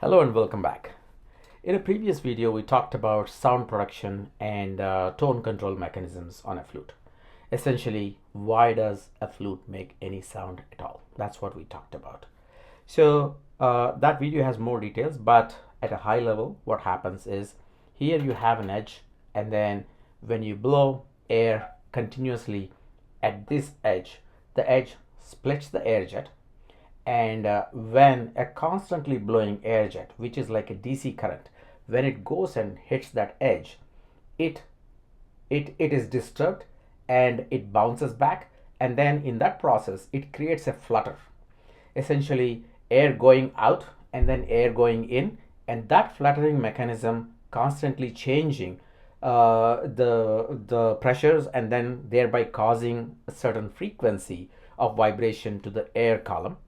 Hello and welcome back. In a previous video, we talked about sound production and tone control mechanisms on a flute. Essentially, why does a flute make any sound at all? That's what we talked about. So that video has more details, but at a high level, what happens is here you have an edge, and then when you blow air continuously at this edge, the edge splits the air jet, and when a constantly blowing air jet, which is like a DC current, when it goes and hits that edge, it it is disturbed and it bounces back, and then in that process it creates a flutter, essentially air going out and then air going in, and that fluttering mechanism constantly changing the pressures, and then thereby causing a certain frequency of vibration to the air column.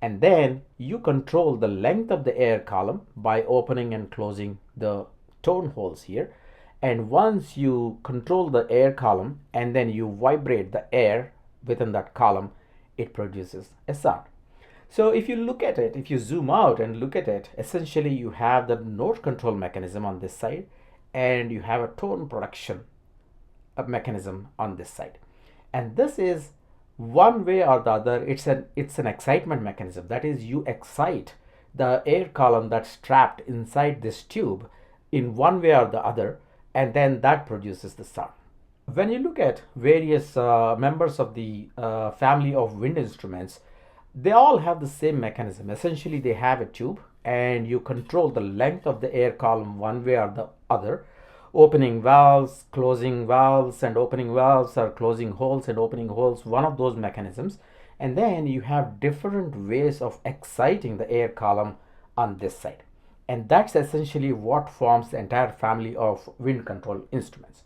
And then you control the length of the air column by opening and closing the tone holes here. And once you control the air column and then you vibrate the air within that column, it produces a sound. So if you look at it, if you zoom out and look at it, essentially you have the note control mechanism on this side, and you have a tone production mechanism on this side. And this is one way or the other, it's an excitement mechanism. That is, you excite the air column that's trapped inside this tube in one way or the other, and then that produces the sound. When you look at various members of the family of wind instruments, they all have the same mechanism. Essentially, they have a tube, and you control the length of the air column one way or the other, opening valves, closing valves, and opening valves, or closing holes and opening holes, one of those mechanisms. And then you have different ways of exciting the air column on this side. And that's essentially what forms the entire family of wind control instruments.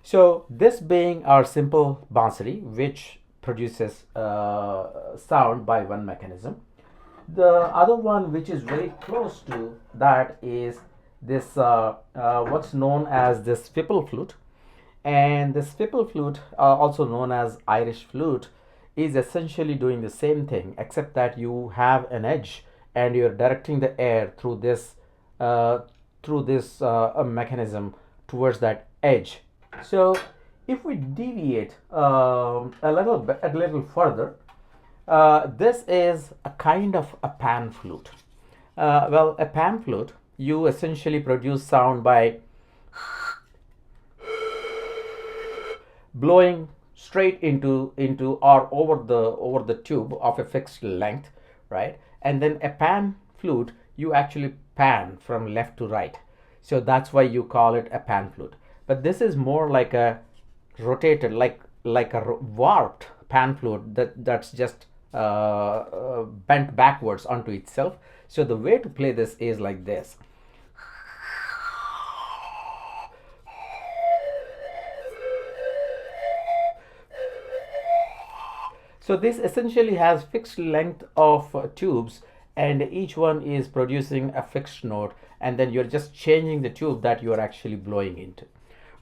So this being our simple Bansuri, which produces sound by one mechanism. The other one, which is very close to that, is this what's known as this Fipple flute. And this Fipple flute, also known as Irish flute, is essentially doing the same thing, except that you have an edge and you're directing the air through this mechanism towards that edge. So if we deviate a little further, this is a kind of a pan flute. Well, a pan flute, you essentially produce sound by blowing straight into or over the tube of a fixed length, right? And then a pan flute, you actually pan from left to right, so that's why you call it a pan flute. But this is more like a rotated, like a warped pan flute that's just bent backwards onto itself. So the way to play this is like this. So this essentially has fixed length of tubes, and each one is producing a fixed note, and then you're just changing the tube that you are actually blowing into,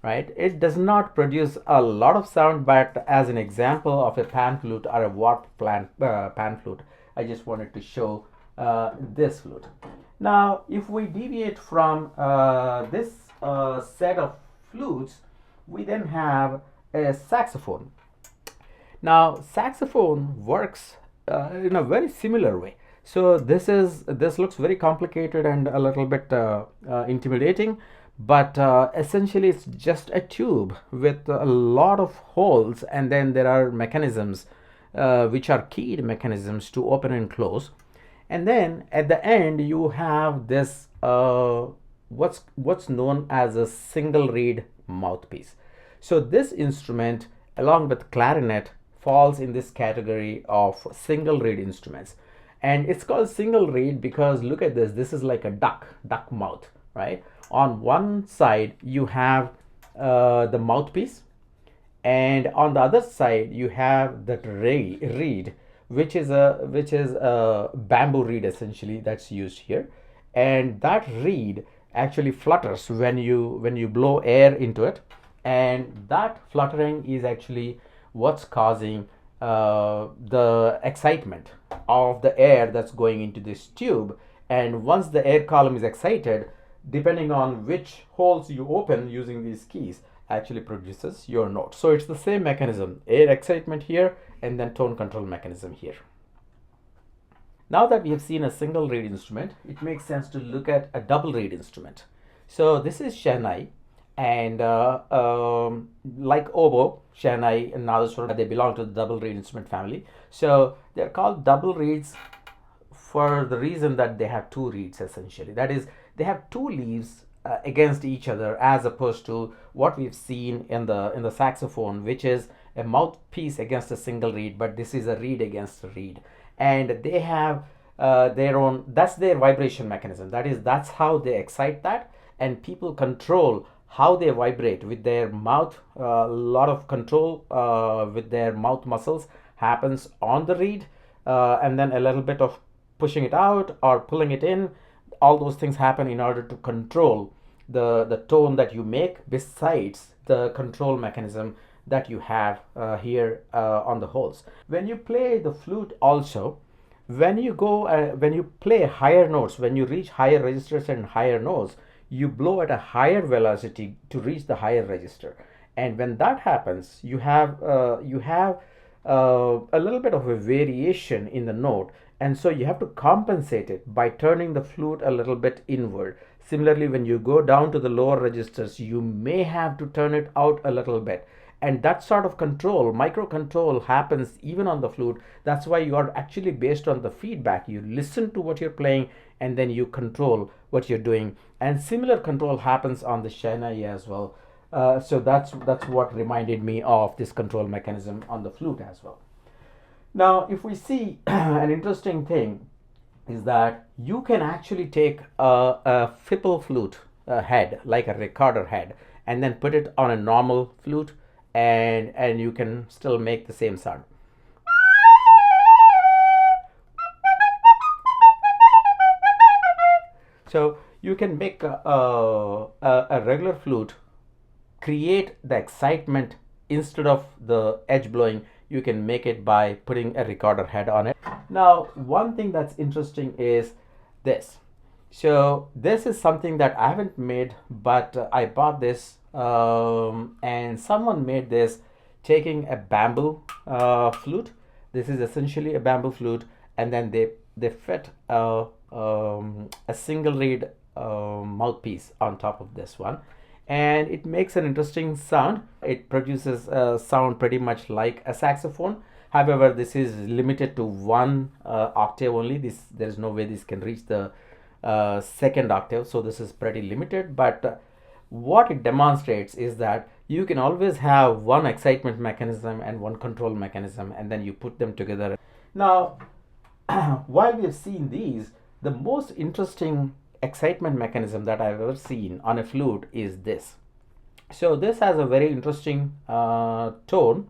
right? It does not produce a lot of sound, but as an example of a pan flute or a warped pan flute, I just wanted to show this flute. Now, if we deviate from this set of flutes, we then have a saxophone. Now, saxophone works in a very similar way. So this looks very complicated and a little bit intimidating, but essentially it's just a tube with a lot of holes, and then there are mechanisms which are keyed mechanisms to open and close. And then at the end you have this what's known as a single reed mouthpiece. So this instrument, along with clarinet, falls in this category of single reed instruments. And it's called single reed because look at this. This is like a duck mouth, right? On one side you have the mouthpiece, and on the other side you have that reed, which is a bamboo reed essentially that's used here. And that reed actually flutters when you blow air into it, and that fluttering is actually what's causing the excitement of the air that's going into this tube, And once the air column is excited, depending on which holes you open using these keys, actually produces your note. So it's the same mechanism, air excitement here and then tone control mechanism here. Now that we have seen a single reed instrument, it makes sense to look at a double reed instrument. So this is Shehnai, and like oboe, Shehnai, and Nadaswara, they belong to the double reed instrument family. So they're called double reeds for the reason that they have two reeds essentially. That is, they have two leaves against each other, as opposed to what we've seen in the saxophone, which is a mouthpiece against a single reed, but this is a reed against a reed. And they have their own, that's their vibration mechanism. That's how they excite that, and people control how they vibrate with their mouth. A lot of control with their mouth muscles happens on the reed, and then a little bit of pushing it out or pulling it in. All those things happen in order to control the tone that you make, besides the control mechanism that you have here on the holes. When you play the flute also, when you play higher notes, when you reach higher registers and higher notes, you blow at a higher velocity to reach the higher register. And when that happens, you have a little bit of a variation in the note, and so you have to compensate it by turning the flute a little bit inward. Similarly, when you go down to the lower registers, you may have to turn it out a little bit. And that sort of control, micro control, happens even on the flute. That's why you are actually based on the feedback. You listen to what you're playing and then you control what you're doing. And similar control happens on the Shehnai as well. So that's what reminded me of this control mechanism on the flute as well. Now, if we see an interesting thing is that you can actually take a Fipple flute head, like a recorder head, and then put it on a normal flute, and you can still make the same sound. So you can make a regular flute create the excitement instead of the edge blowing. You can make it by putting a recorder head on it. Now, one thing that's interesting is this. So this is something that I haven't made, but I bought this and someone made this taking a bamboo flute. This is essentially a bamboo flute, and then they fit a single reed mouthpiece on top of this one, and it makes an interesting sound. It produces a sound pretty much like a saxophone. However, this is limited to one octave only. There is no way this can reach the second octave, so this is pretty limited. But what it demonstrates is that you can always have one excitement mechanism and one control mechanism, and then you put them together. Now, while we have seen these, the most interesting excitement mechanism that I've ever seen on a flute is this. So this has a very interesting tone.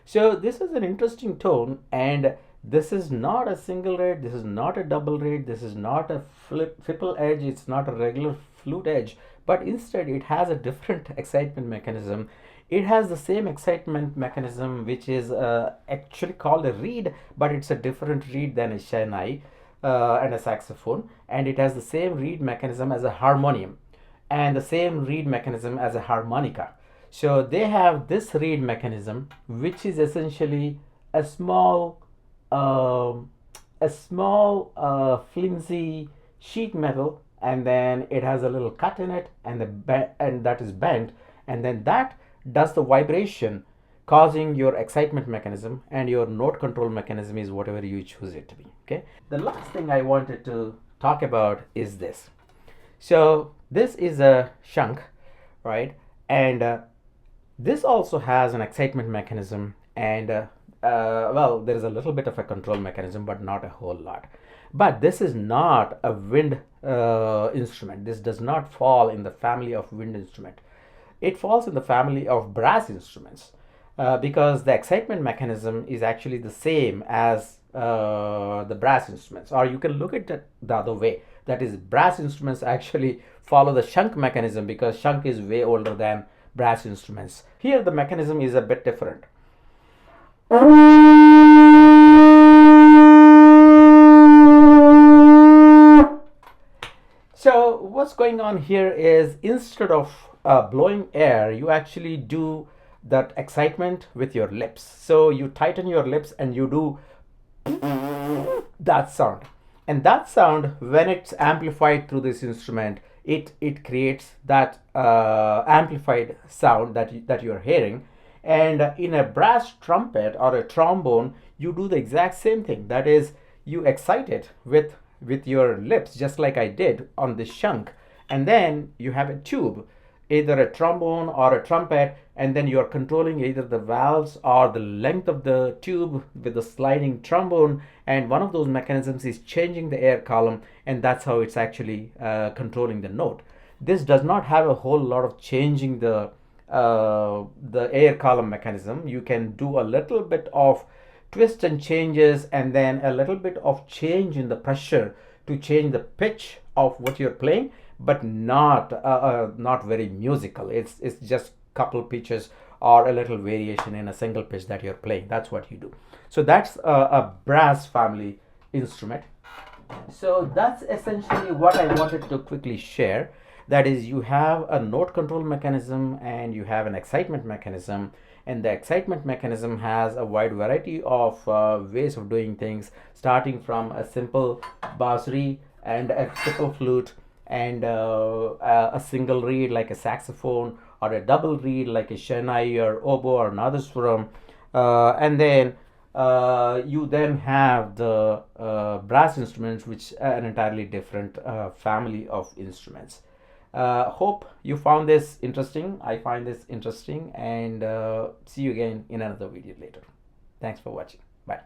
So this is an interesting tone, and this is not a single reed, this is not a double reed, this is not a Fipple edge, it's not a regular flute edge, but instead it has a different excitement mechanism. It has the same excitement mechanism, which is actually called a reed, but it's a different reed than a Shehnai and a saxophone, and it has the same reed mechanism as a harmonium and the same reed mechanism as a harmonica. So they have this reed mechanism, which is essentially a small flimsy sheet metal, and then it has a little cut in it, and that is bent, and then that does the vibration, causing your excitement mechanism, and your note control mechanism is whatever you choose it to be. Okay. The last thing I wanted to talk about is this. So this is a shank, right? And this also has an excitement mechanism, and well, there is a little bit of a control mechanism, but not a whole lot. But this is not a wind instrument. This does not fall in the family of wind instrument. It falls in the family of brass instruments, because the excitement mechanism is actually the same as the brass instruments. Or you can look at it the other way. That is, brass instruments actually follow the shank mechanism, because shank is way older than brass instruments. Here the mechanism is a bit different. So what's going on here is, instead of blowing air, you actually do that excitement with your lips. So you tighten your lips and you do that sound. And that sound, when it's amplified through this instrument, it creates that amplified sound that you're hearing. And in a brass trumpet or a trombone, you do the exact same thing. That is, you excite it with your lips, just like I did on the shank, and then you have a tube, either a trombone or a trumpet, and then you are controlling either the valves or the length of the tube with the sliding trombone, and one of those mechanisms is changing the air column, and that's how it's actually controlling the note. This does not have a whole lot of changing the air column mechanism. You can do a little bit of twist and changes, and then a little bit of change in the pressure to change the pitch of what you're playing, but not very musical. It's just couple pitches or a little variation in a single pitch that you're playing. That's what you do. So that's a brass family instrument. So that's essentially what I wanted to quickly share. That is, you have a note control mechanism and you have an excitement mechanism, and the excitement mechanism has a wide variety of ways of doing things, starting from a simple bansuri and a Fipple flute, and a single reed like a saxophone, or a double reed like a shehnai or oboe or nadaswaram, and then you then have the brass instruments, which are an entirely different family of instruments. Hope you found this interesting. I find this interesting, and see you again in another video later. Thanks for watching. Bye.